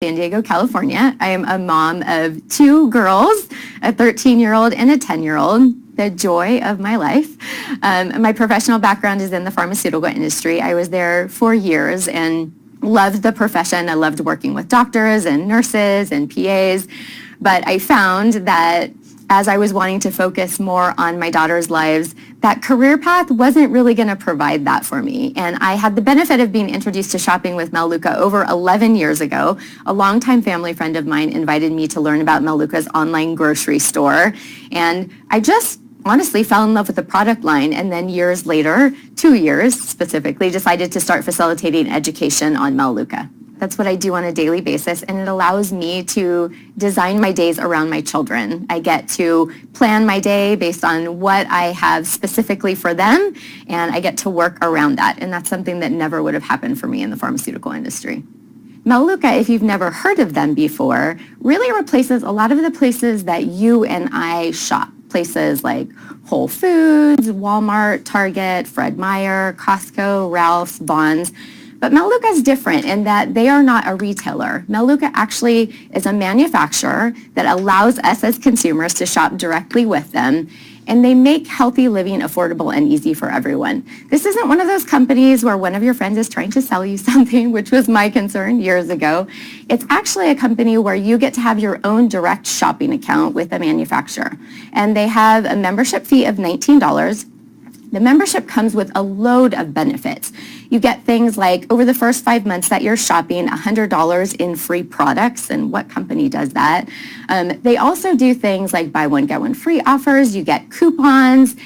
San Diego, California. I am a mom of two girls, a 13-year-old and a 10-year-old, the joy of my life. My professional background is in the pharmaceutical industry. I was there for years and loved the profession. I loved working with doctors and nurses and PAs, but I found that as I was wanting to focus more on my daughter's lives, that career path wasn't really going to provide that for me. And I had the benefit of being introduced to shopping with Meluca over 11 years ago. A longtime family friend of mine invited me to learn about Meluca's online grocery store. And I just honestly fell in love with the product line, and then years later, 2 years specifically, decided to start facilitating education on Meluca. That's what I do on a daily basis, and it allows me to design my days around my children. I get to plan my day based on what I have specifically for them, and I get to work around that, and that's something that never would have happened for me in the pharmaceutical industry. Meluca, if you've never heard of them before, really replaces a lot of the places that you and I shop. Places like Whole Foods, Walmart, Target, Fred Meyer, Costco, Ralph's, Vons. But Meluca is different in that they are not a retailer. Meluca actually is a manufacturer that allows us as consumers to shop directly with them, and they make healthy living affordable and easy for everyone. This isn't one of those companies where one of your friends is trying to sell you something, which was my concern years ago. It's actually a company where you get to have your own direct shopping account with a manufacturer. And they have a membership fee of $19. The membership comes with a load of benefits. You get things like, over the first 5 months that you're shopping, $100 in free products, and what company does that? They also do things like buy one, get one free offers, you get coupons,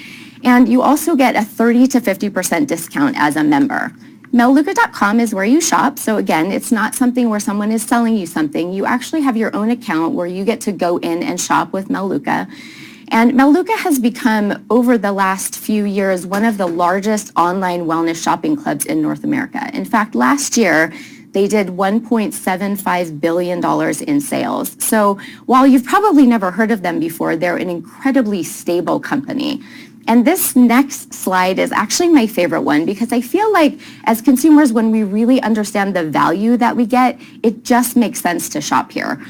and you also get a 30 to 50% discount as a member. Meluca.com is where you shop, so again, it's not something where someone is selling you something. You actually have your own account where you get to go in and shop with Meluca. And Meluca has become, over the last few years, one of the largest online wellness shopping clubs in North America. In fact, last year, they did $1.75 billion in sales. So while you've probably never heard of them before, they're an incredibly stable company. And this next slide is actually my favorite one because I feel like as consumers, when we really understand the value that we get, it just makes sense to shop here.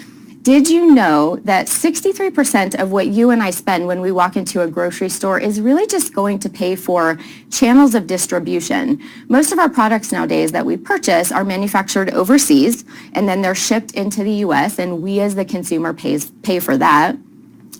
Did you know that 63% of what you and I spend when we walk into a grocery store is really just going to pay for channels of distribution? Most of our products nowadays that we purchase are manufactured overseas, and then they're shipped into the U.S., and we as the consumer pay for that.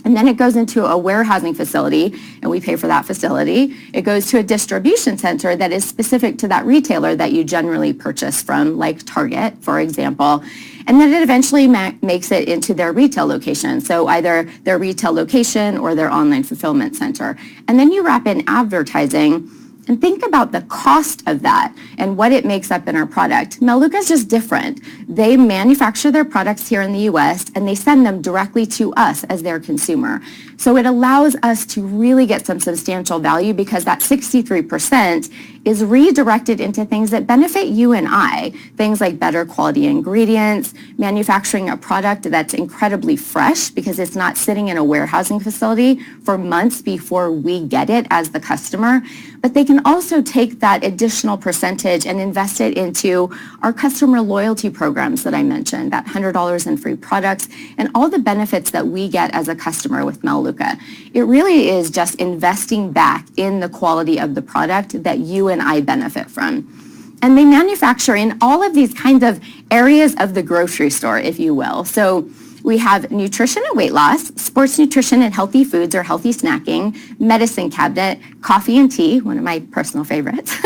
And then it goes into a warehousing facility, and we pay for that facility. It goes to a distribution center that is specific to that retailer that you generally purchase from, like Target, for example. And then it eventually makes it into their retail location, so either their retail location or their online fulfillment center. And then you wrap in advertising, and think about the cost of that and what it makes up in our product. Meluca is just different. They manufacture their products here in the U.S. and they send them directly to us as their consumer. So it allows us to really get some substantial value because that 63% is redirected into things that benefit you and I. Things like better quality ingredients, manufacturing a product that's incredibly fresh because it's not sitting in a warehousing facility for months before we get it as the customer. But they can also take that additional percentage and invest it into our customer loyalty programs that I mentioned, that $100 in free products, and all the benefits that we get as a customer with Meluca. It really is just investing back in the quality of the product that you and I benefit from. And they manufacture in all of these kinds of areas of the grocery store, if you will. So we have nutrition and weight loss, sports nutrition and healthy foods or healthy snacking, medicine cabinet, coffee and tea, one of my personal favorites,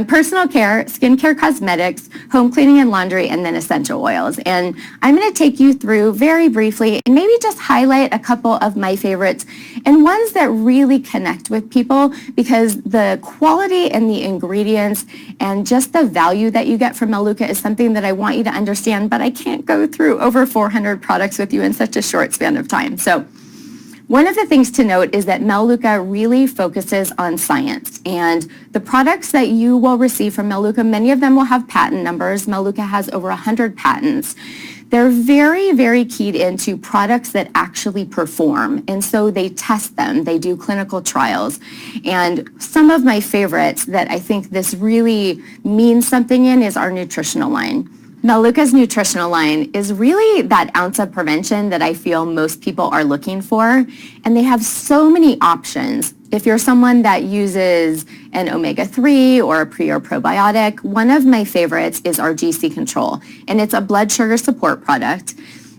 personal care, skincare, cosmetics, home cleaning and laundry, and then essential oils. And I'm going to take you through very briefly and maybe just highlight a couple of my favorites and ones that really connect with people because the quality and the ingredients and just the value that you get from Meluca is something that I want you to understand, but I can't go through over 400 products with you in such a short span of time. So one of the things to note is that Meluca really focuses on science, and the products that you will receive from Meluca, many of them will have patent numbers. Meluca has over 100 patents. They're very, very keyed into products that actually perform, and so they test them. They do clinical trials. And some of my favorites that I think this really means something in is our nutritional line. Meluka's nutritional line is really that ounce of prevention that I feel most people are looking for, and they have so many options. If you're someone that uses an omega-3 or a pre or probiotic, one of my favorites is our GC Control, and it's a blood sugar support product.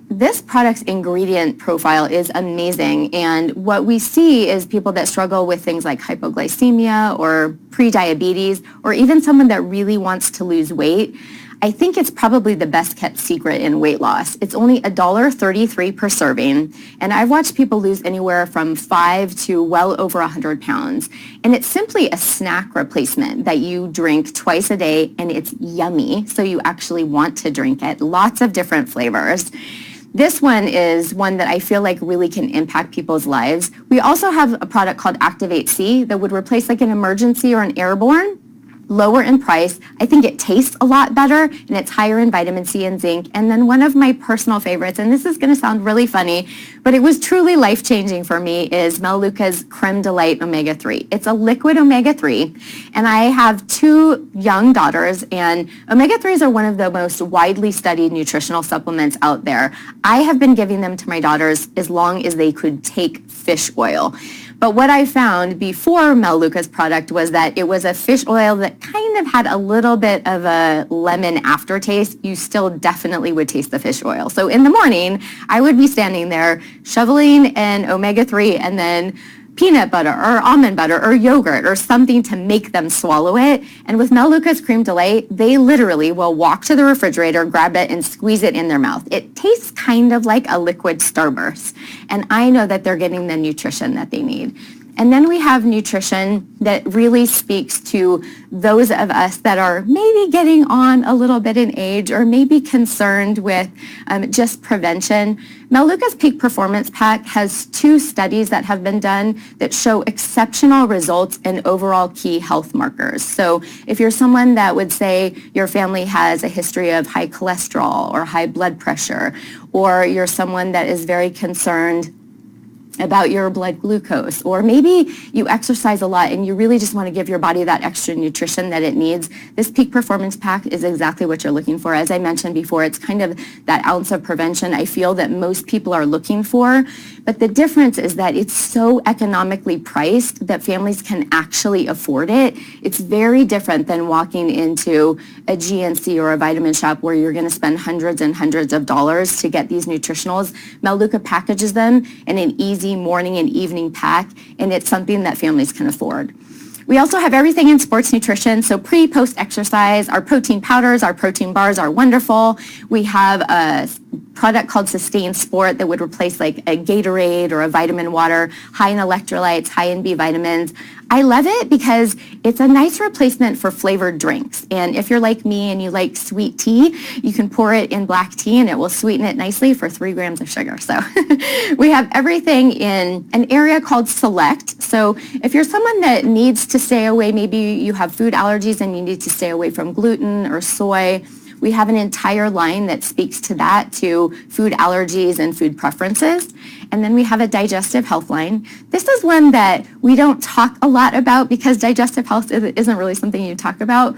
This product's ingredient profile is amazing, and what we see is people that struggle with things like hypoglycemia or pre-diabetes, or even someone that really wants to lose weight. I think it's probably the best kept secret in weight loss. It's only $1.33 per serving, and I've watched people lose anywhere from 5 to well over 100 pounds. And it's simply a snack replacement that you drink twice a day, and it's yummy, so you actually want to drink it. Lots of different flavors. This one is one that I feel like really can impact people's lives. We also have a product called Activate C that would replace like an emergency or an airborne. Lower in price. I think it tastes a lot better, and it's higher in vitamin C and zinc. And then one of my personal favorites, and this is going to sound really funny, but it was truly life-changing for me, is Meluka's Creme Delight Omega-3. It's a liquid omega-3, and I have 2 young daughters, and omega-3s are one of the most widely studied nutritional supplements out there. I have been giving them to my daughters as long as they could take fish oil. But what I found before Meluka's product was that it was a fish oil that kind of had a little bit of a lemon aftertaste. You still definitely would taste the fish oil. So in the morning, I would be standing there shoveling an omega-3 and then peanut butter or almond butter or yogurt or something to make them swallow it. And with Meluka's Creme Delight, they literally will walk to the refrigerator, grab it, and squeeze it in their mouth. It tastes kind of like a liquid Starburst. And I know that they're getting the nutrition that they need. And then we have nutrition that really speaks to those of us that are maybe getting on a little bit in age or maybe concerned with just prevention. Meluka's Peak Performance Pack has 2 studies that have been done that show exceptional results in overall key health markers. So if you're someone that would say your family has a history of high cholesterol or high blood pressure, or you're someone that is very concerned about your blood glucose, or maybe you exercise a lot and you really just want to give your body that extra nutrition that it needs, this Peak Performance Pack is exactly what you're looking for. As I mentioned before, it's kind of that ounce of prevention I feel that most people are looking for, but the difference is that it's so economically priced that families can actually afford it. It's very different than walking into a GNC or a vitamin shop where you're going to spend hundreds and hundreds of dollars to get these nutritionals. Meluka packages them in an easy morning and evening pack, and it's something that families can afford. We also have everything in sports nutrition, so pre, post exercise. Our protein powders, our protein bars are wonderful. We have a product called Sustain Sport that would replace like a Gatorade or a vitamin water, high in electrolytes, high in B vitamins. I love it because it's a nice replacement for flavored drinks. And if you're like me and you like sweet tea, you can pour it in black tea and it will sweeten it nicely for 3 grams of sugar. So we have everything in an area called Select. So if you're someone that needs to stay away, maybe you have food allergies and you need to stay away from gluten or soy, we have an entire line that speaks to that, to food allergies and food preferences. And then we have a digestive health line. This is one that we don't talk a lot about because digestive health isn't really something you talk about.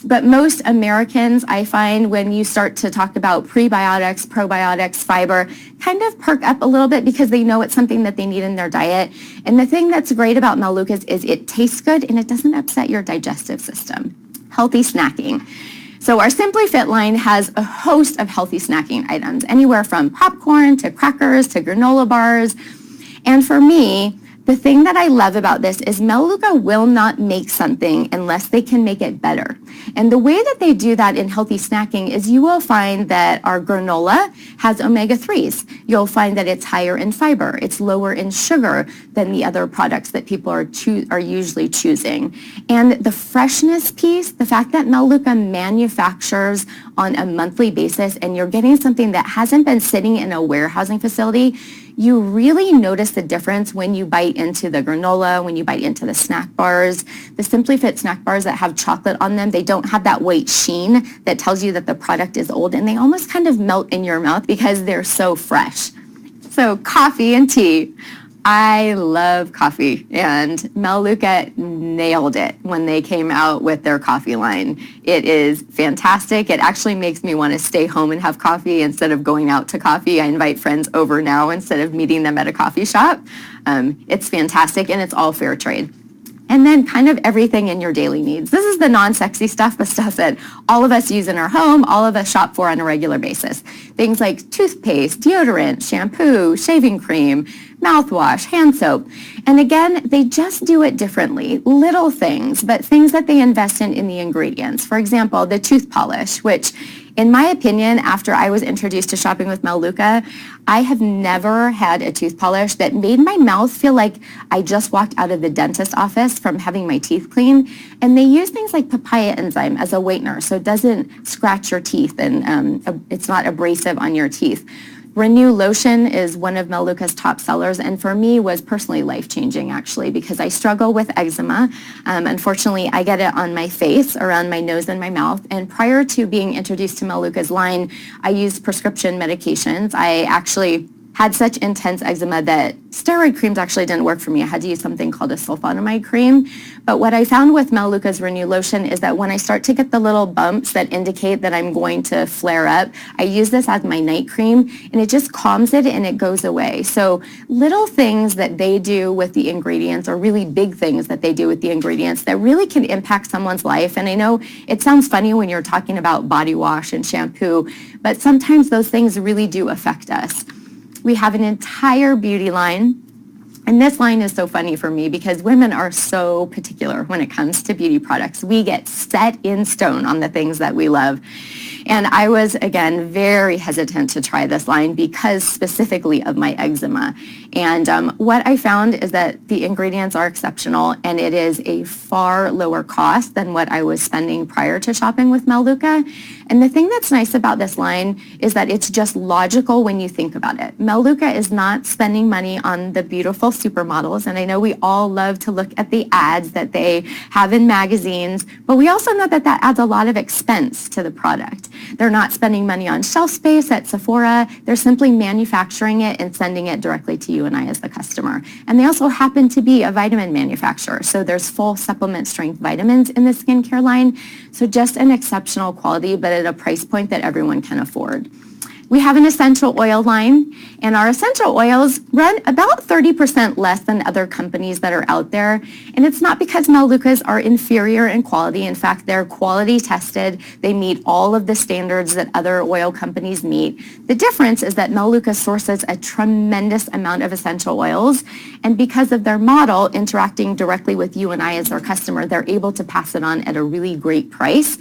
But most Americans, I find, when you start to talk about prebiotics, probiotics, fiber, kind of perk up a little bit because they know it's something that they need in their diet. And the thing that's great about Meluka's is it tastes good and it doesn't upset your digestive system. Healthy snacking. So our Simply Fit line has a host of healthy snacking items, anywhere from popcorn to crackers to granola bars. And for me, the thing that I love about this is Meluka will not make something unless they can make it better. And the way that they do that in healthy snacking is you will find that our granola has omega-3s. You'll find that it's higher in fiber. It's lower in sugar than the other products that people are usually choosing. And the freshness piece, the fact that Meluka manufactures on a monthly basis and you're getting something that hasn't been sitting in a warehousing facility, you really notice the difference when you bite into the granola, when you bite into the snack bars. The Simply Fit snack bars that have chocolate on them, they don't have that white sheen that tells you that the product is old, and they almost kind of melt in your mouth because they're so fresh. So coffee and tea. I love coffee, and Melaleuca nailed it when they came out with their coffee line. It is fantastic. It actually makes me want to stay home and have coffee instead of going out to coffee. I invite friends over now instead of meeting them at a coffee shop. It's fantastic, and it's all fair trade. And then kind of everything in your daily needs. This is the non-sexy stuff, but stuff that all of us use in our home, all of us shop for on a regular basis. Things like toothpaste, deodorant, shampoo, shaving cream, mouthwash, hand soap. And again, they just do it differently. Little things, but things that they invest in the ingredients. For example, the tooth polish, which in my opinion, after I was introduced to shopping with Melaleuca, I have never had a tooth polish that made my mouth feel like I just walked out of the dentist office from having my teeth cleaned. And they use things like papaya enzyme as a whitener, so it doesn't scratch your teeth and it's not abrasive on your teeth. Renew Lotion is one of Melaleuca's top sellers, and for me was personally life-changing actually, because I struggle with eczema. Unfortunately, I get it on my face, around my nose and my mouth, and prior to being introduced to Melaleuca's line, I used prescription medications. I actually had such intense eczema that steroid creams actually didn't work for me. I had to use something called a sulfonamide cream. But what I found with Melaleuca's Renew Lotion is that when I start to get the little bumps that indicate that I'm going to flare up, I use this as my night cream, and it just calms it and it goes away. So little things that they do with the ingredients, or really big things that they do with the ingredients, that really can impact someone's life. And I know it sounds funny when you're talking about body wash and shampoo, but sometimes those things really do affect us. We have an entire beauty line, and this line is so funny for me because women are so particular when it comes to beauty products. We get set in stone on the things that we love. And I was, again, very hesitant to try this line because specifically of my eczema. And what I found is that the ingredients are exceptional, and it is a far lower cost than what I was spending prior to shopping with Melaleuca. And the thing that's nice about this line is that it's just logical when you think about it. Melaleuca is not spending money on the beautiful supermodels, and I know we all love to look at the ads that they have in magazines, but we also know that that adds a lot of expense to the product. They're not spending money on shelf space at Sephora. They're simply manufacturing it and sending it directly to you and I as the customer. And they also happen to be a vitamin manufacturer, so there's full supplement strength vitamins in the skincare line. So just an exceptional quality, but at a price point that everyone can afford. We have an essential oil line, and our essential oils run about 30% less than other companies that are out there. And it's not because Melaleuca's are inferior in quality. In fact, they're quality tested. They meet all of the standards that other oil companies meet. The difference is that Melaleuca sources a tremendous amount of essential oils, and because of their model interacting directly with you and I as our customer, they're able to pass it on at a really great price.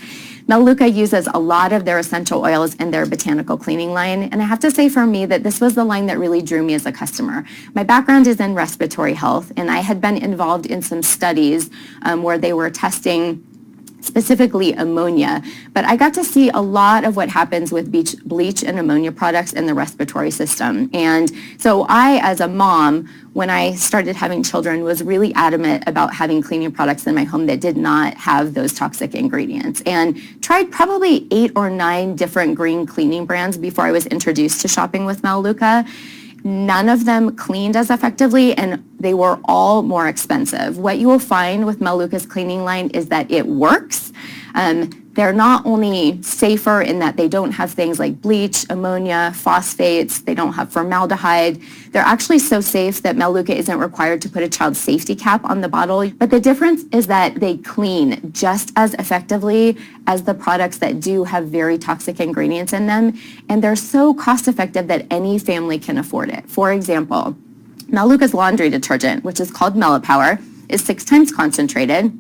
Melaleuca uses a lot of their essential oils in their botanical cleaning line, and I have to say for me that this was the line that really drew me as a customer. My background is in respiratory health, and I had been involved in some studies where they were testing specifically ammonia, but I got to see a lot of what happens with bleach and ammonia products in the respiratory system. And so I, as a mom, when I started having children, was really adamant about having cleaning products in my home that did not have those toxic ingredients, and tried probably 8 or 9 different green cleaning brands before I was introduced to shopping with Melaleuca. None of them cleaned as effectively, and they were all more expensive. What you will find with Melaleuca's cleaning line is that it works. They're not only safer in that they don't have things like bleach, ammonia, phosphates, they don't have formaldehyde. They're actually so safe that Melaleuca isn't required to put a child's safety cap on the bottle. But the difference is that they clean just as effectively as the products that do have very toxic ingredients in them. And they're so cost effective that any family can afford it. For example, Melaleuca's laundry detergent, which is called Melipower, is 6 times concentrated.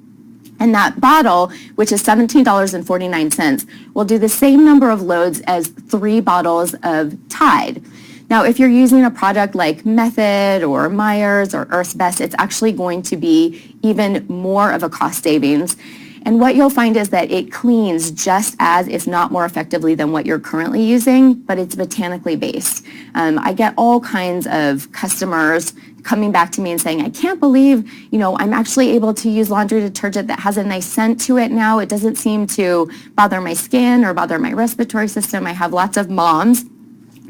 And that bottle, which is $17.49, will do the same number of loads as 3 bottles of Tide. Now, if you're using a product like Method or Myers or Earth's Best, it's actually going to be even more of a cost savings. And what you'll find is that it cleans just as, if not more effectively than what you're currently using, but it's botanically based. I get all kinds of customers coming back to me and saying, I can't believe, I'm actually able to use laundry detergent that has a nice scent to it now. It doesn't seem to bother my skin or bother my respiratory system. I have lots of moms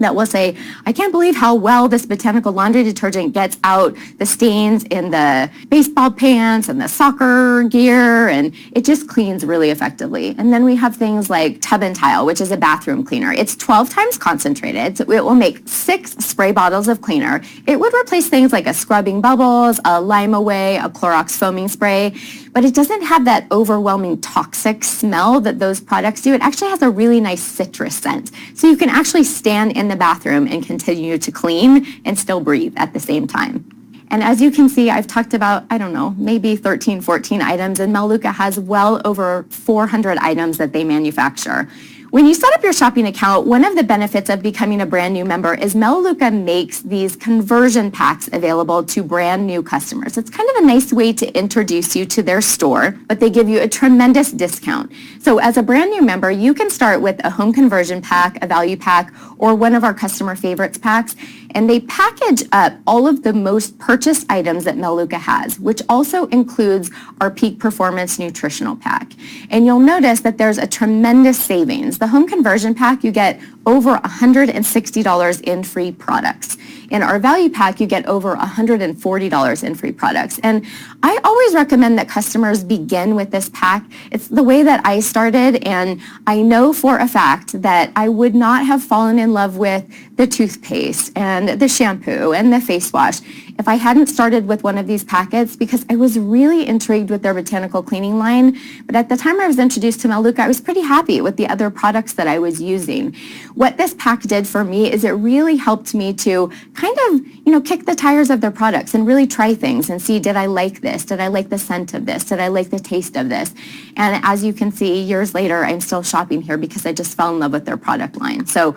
that will say, I can't believe how well this botanical laundry detergent gets out the stains in the baseball pants and the soccer gear, and it just cleans really effectively. And then we have things like Tub and Tile, which is a bathroom cleaner. It's 12 times concentrated, so it will make 6 spray bottles of cleaner. It would replace things like a scrubbing bubbles, a Lime Away, a Clorox foaming spray, but it doesn't have that overwhelming toxic smell that those products do. It actually has a really nice citrus scent. So you can actually stand in the bathroom and continue to clean and still breathe at the same time. And as you can see, I've talked about, I don't know, maybe 13, 14 items, and Melaleuca has well over 400 items that they manufacture. When you set up your shopping account, one of the benefits of becoming a brand new member is Melaleuca makes these conversion packs available to brand new customers. It's kind of a nice way to introduce you to their store, but they give you a tremendous discount. So as a brand new member, you can start with a home conversion pack, a value pack, or one of our customer favorites packs, and they package up all of the most purchased items that Melaleuca has, which also includes our Peak Performance Nutritional Pack. And you'll notice that there's a tremendous savings. The home conversion pack, you get over $160 in free products. In our value pack, you get over $140 in free products. And I always recommend that customers begin with this pack. It's the way that I started, and I know for a fact that I would not have fallen in love with the toothpaste and the shampoo and the face wash if I hadn't started with one of these packets, because I was really intrigued with their botanical cleaning line. But at the time I was introduced to Melaleuca, I was pretty happy with the other products that I was using. What this pack did for me is it really helped me to kind of, kick the tires of their products and really try things and see, did I like this? Did I like the scent of this? Did I like the taste of this? And as you can see, years later, I'm still shopping here because I just fell in love with their product line. So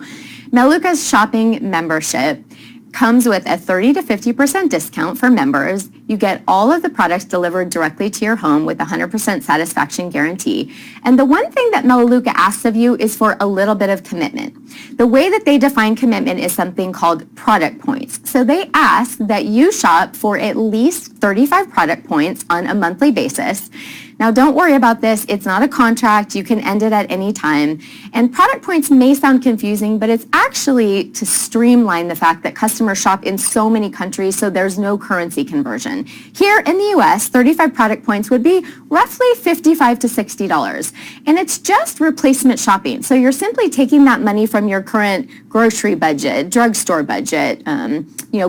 Melaleuca's shopping membership comes with a 30 to 50% discount for members. You get all of the products delivered directly to your home with a 100% satisfaction guarantee. And the one thing that Melaleuca asks of you is for a little bit of commitment. The way that they define commitment is something called product points. So they ask that you shop for at least 35 product points on a monthly basis. Now, don't worry about this. It's not a contract. You can end it at any time. And product points may sound confusing, but it's actually to streamline the fact that customers shop in so many countries, so there's no currency conversion. Here in the US, 35 product points would be roughly $55 to $60. And it's just replacement shopping. So you're simply taking that money from your current grocery budget, drugstore budget,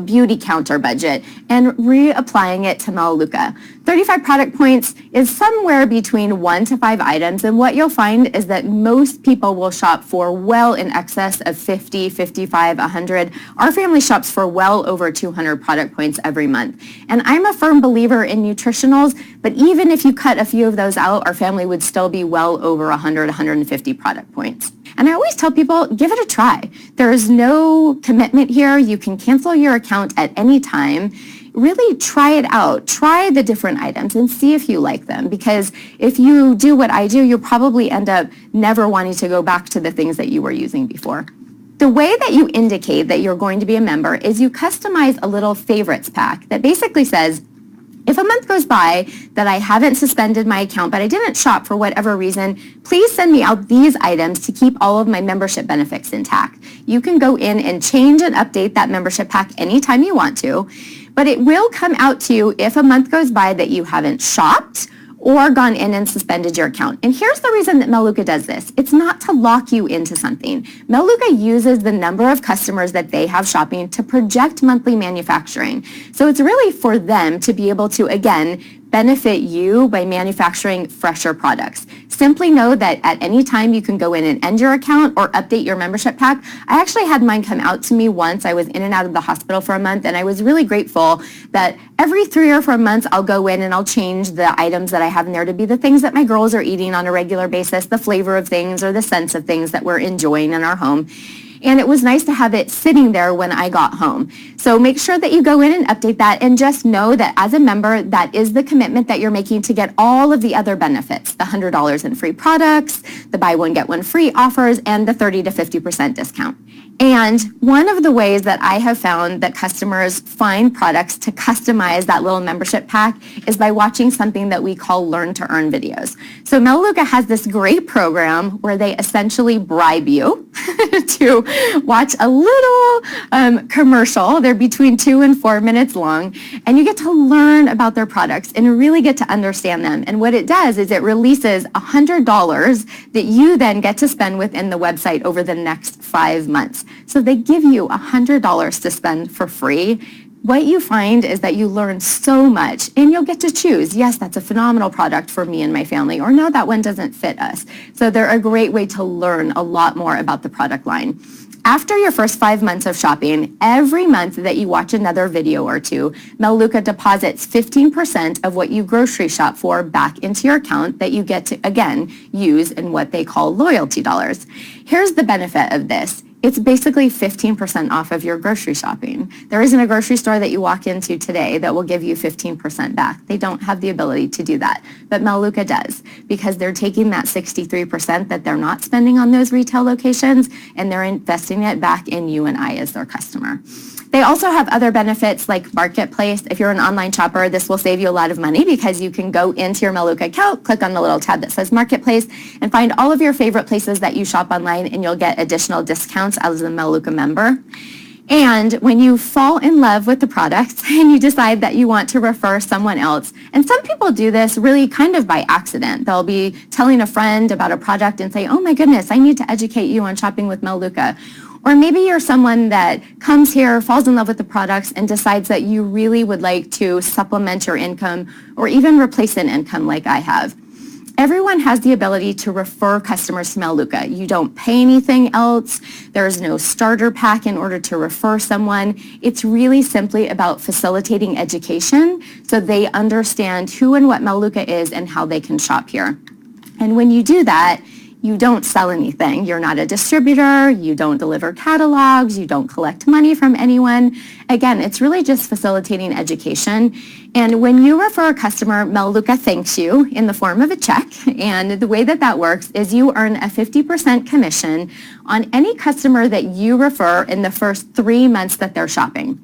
beauty counter budget, and reapplying it to Melaleuca. 35 product points is somewhere between 1 to 5 items, and what you'll find is that most people will shop for well in excess of 50, 55, 100. Our family shops for well over 200 product points every month. And I'm a firm believer in nutritionals, but even if you cut a few of those out, our family would still be well over 100, 150 product points. And I always tell people, give it a try. There is no commitment here. You can cancel your account at any time. Really try it out. Try the different items and see if you like them. Because if you do what I do, you'll probably end up never wanting to go back to the things that you were using before. The way that you indicate that you're going to be a member is you customize a little favorites pack that basically says, if a month goes by that I haven't suspended my account, but I didn't shop for whatever reason, please send me out these items to keep all of my membership benefits intact. You can go in and change and update that membership pack anytime you want to, but it will come out to you if a month goes by that you haven't shopped or gone in and suspended your account. And here's the reason that Melaleuca does this. It's not to lock you into something. Melaleuca uses the number of customers that they have shopping to project monthly manufacturing. So it's really for them to be able to, again, benefit you by manufacturing fresher products. Simply know that at any time you can go in and end your account or update your membership pack. I actually had mine come out to me once. I was in and out of the hospital for a month, and I was really grateful that every 3 or 4 months I'll go in and I'll change the items that I have in there to be the things that my girls are eating on a regular basis, the flavor of things or the sense of things that we're enjoying in our home. And it was nice to have it sitting there when I got home. So make sure that you go in and update that, and just know that as a member, that is the commitment that you're making to get all of the other benefits, the $100 in free products, the buy one, get one free offers, and the 30 to 50% discount. And one of the ways that I have found that customers find products to customize that little membership pack is by watching something that we call Learn to Earn videos. So Melaleuca has this great program where they essentially bribe you to watch a little commercial. They're between 2 and 4 minutes long, and you get to learn about their products and really get to understand them. And what it does is it releases $100 that you then get to spend within the website over the next 5 months. So they give you $100 to spend for free. What you find is that you learn so much, and you'll get to choose, yes, that's a phenomenal product for me and my family, or no, that one doesn't fit us. So they're a great way to learn a lot more about the product line. After your first 5 months of shopping, every month that you watch another video or two, Melaleuca deposits 15% of what you grocery shop for back into your account that you get to, again, use in what they call loyalty dollars. Here's the benefit of this. It's basically 15% off of your grocery shopping. There isn't a grocery store that you walk into today that will give you 15% back. They don't have the ability to do that. But Melaleuca does, because they're taking that 63% that they're not spending on those retail locations, and they're investing it back in you and I as their customer. They also have other benefits like Marketplace. If you're an online shopper, this will save you a lot of money because you can go into your Melaleuca account, click on the little tab that says Marketplace, and find all of your favorite places that you shop online, and you'll get additional discounts as a Melaleuca member. And when you fall in love with the products and you decide that you want to refer someone else, and some people do this really kind of by accident. They'll be telling a friend about a product and say, oh my goodness, I need to educate you on shopping with Melaleuca. Or maybe you're someone that comes here, falls in love with the products, and decides that you really would like to supplement your income or even replace an income like I have. Everyone has the ability to refer customers to Melaleuca. You don't pay anything else. There's no starter pack in order to refer someone. It's really simply about facilitating education so they understand who and what Melaleuca is and how they can shop here. And when you do that, you don't sell anything. You're not a distributor. You don't deliver catalogs. You don't collect money from anyone. Again, it's really just facilitating education. And when you refer a customer, Melaleuca thanks you in the form of a check. And the way that that works is you earn a 50% commission on any customer that you refer in the first 3 months that they're shopping.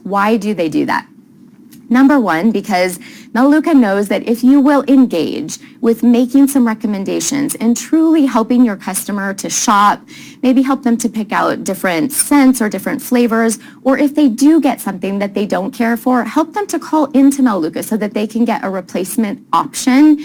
Why do they do that? Number one, because Melaleuca knows that if you will engage with making some recommendations and truly helping your customer to shop, maybe help them to pick out different scents or different flavors, or if they do get something that they don't care for, help them to call into Melaleuca so that they can get a replacement option.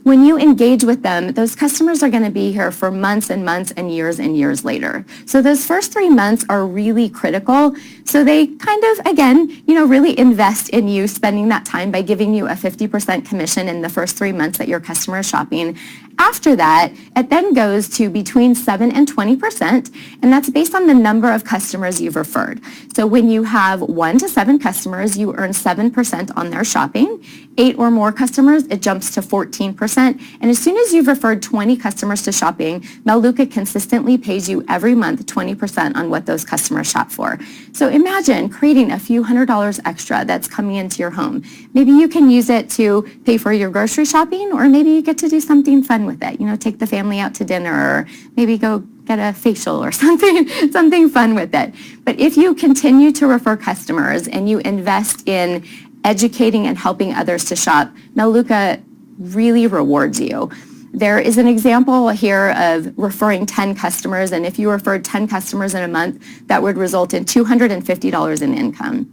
When you engage with them, those customers are going to be here for months and months and years later. So those first 3 months are really critical. So they kind of, again, really invest in you spending that time by giving you a 50% commission in the first 3 months that your customer is shopping. After that, it then goes to between 7 and 20%, and that's based on the number of customers you've referred. So when you have 1 to 7 customers, you earn 7% on their shopping. 8 or more customers, it jumps to 14%. And as soon as you've referred 20 customers to shopping, Melaleuca consistently pays you every month 20% on what those customers shop for. So imagine creating a few $100s extra that's coming into your home. Maybe you can use it to pay for your grocery shopping, or maybe you get to do something fun with it. Take the family out to dinner, or maybe go get a facial or something fun with it. But if you continue to refer customers and you invest in educating and helping others to shop, Melaleuca really rewards you. There is an example here of referring 10 customers, and if you referred 10 customers in a month, that would result in $250 in income.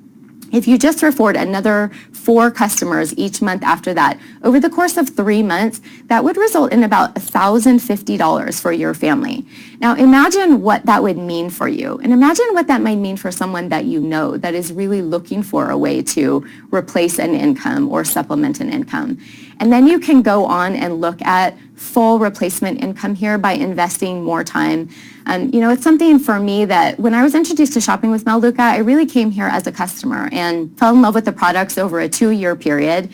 If you just referred another 4 customers each month after that, over the course of 3 months, that would result in about $1,050 for your family. Now imagine what that would mean for you, and imagine what that might mean for someone that you know that is really looking for a way to replace an income or supplement an income. And then you can go on and look at full replacement income here by investing more time. It's something for me that when I was introduced to shopping with Melaleuca, I really came here as a customer and fell in love with the products over a 2-year period.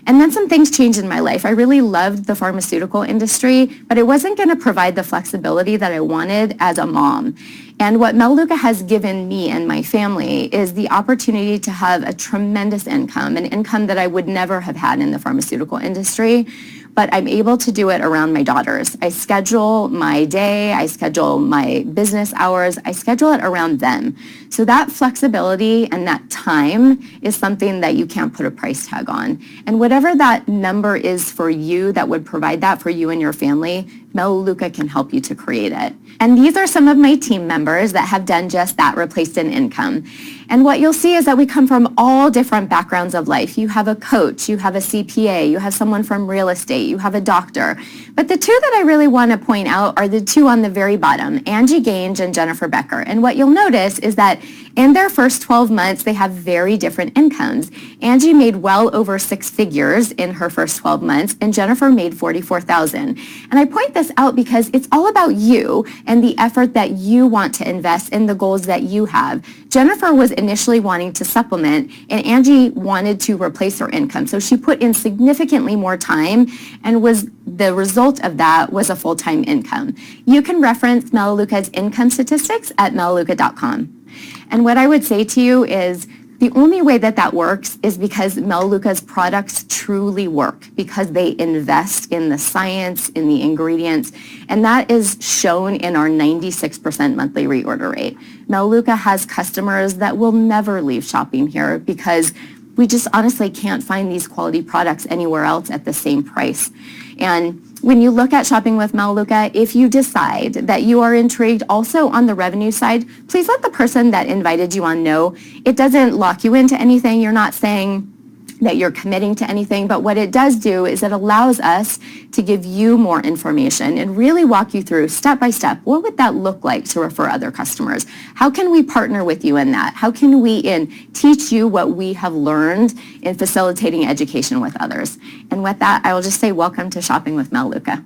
And then some things changed in my life. I really loved the pharmaceutical industry, but it wasn't going to provide the flexibility that I wanted as a mom. And what Melaleuca has given me and my family is the opportunity to have a tremendous income, an income that I would never have had in the pharmaceutical industry, but I'm able to do it around my daughters. I schedule my day, I schedule my business hours, I schedule it around them. So that flexibility and that time is something that you can't put a price tag on. And whatever that number is for you that would provide that for you and your family, Melaleuca can help you to create it. And these are some of my team members that have done just that, replaced an income. And what you'll see is that we come from all different backgrounds of life. You have a coach, you have a CPA, you have someone from real estate, you have a doctor. But the two that I really want to point out are the two on the very bottom, Angie Gange and Jennifer Becker. And what you'll notice is that in their first 12 months, they have very different incomes. Angie made well over 6 figures in her first 12 months, and Jennifer made $44,000. And I point this out because it's all about you and the effort that you want to invest in the goals that you have. Jennifer was initially wanting to supplement, and Angie wanted to replace her income. So she put in significantly more time, and the result of that was a full-time income. You can reference Melaleuca's income statistics at melaleuca.com. And what I would say to you is the only way that that works is because Melaleuca's products truly work, because they invest in the science, in the ingredients, and that is shown in our 96% monthly reorder rate. Melaleuca has customers that will never leave shopping here because we just honestly can't find these quality products anywhere else at the same price. And when you look at shopping with Melaleuca, if you decide that you are intrigued also on the revenue side, please let the person that invited you on know. It doesn't lock you into anything. You're not saying that you're committing to anything, but what it does do is it allows us to give you more information and really walk you through step by step. What would that look like to refer other customers? How can we partner with you in that? How can we teach you what we have learned in facilitating education with others? And with that, I will just say welcome to Shopping with Melaleuca.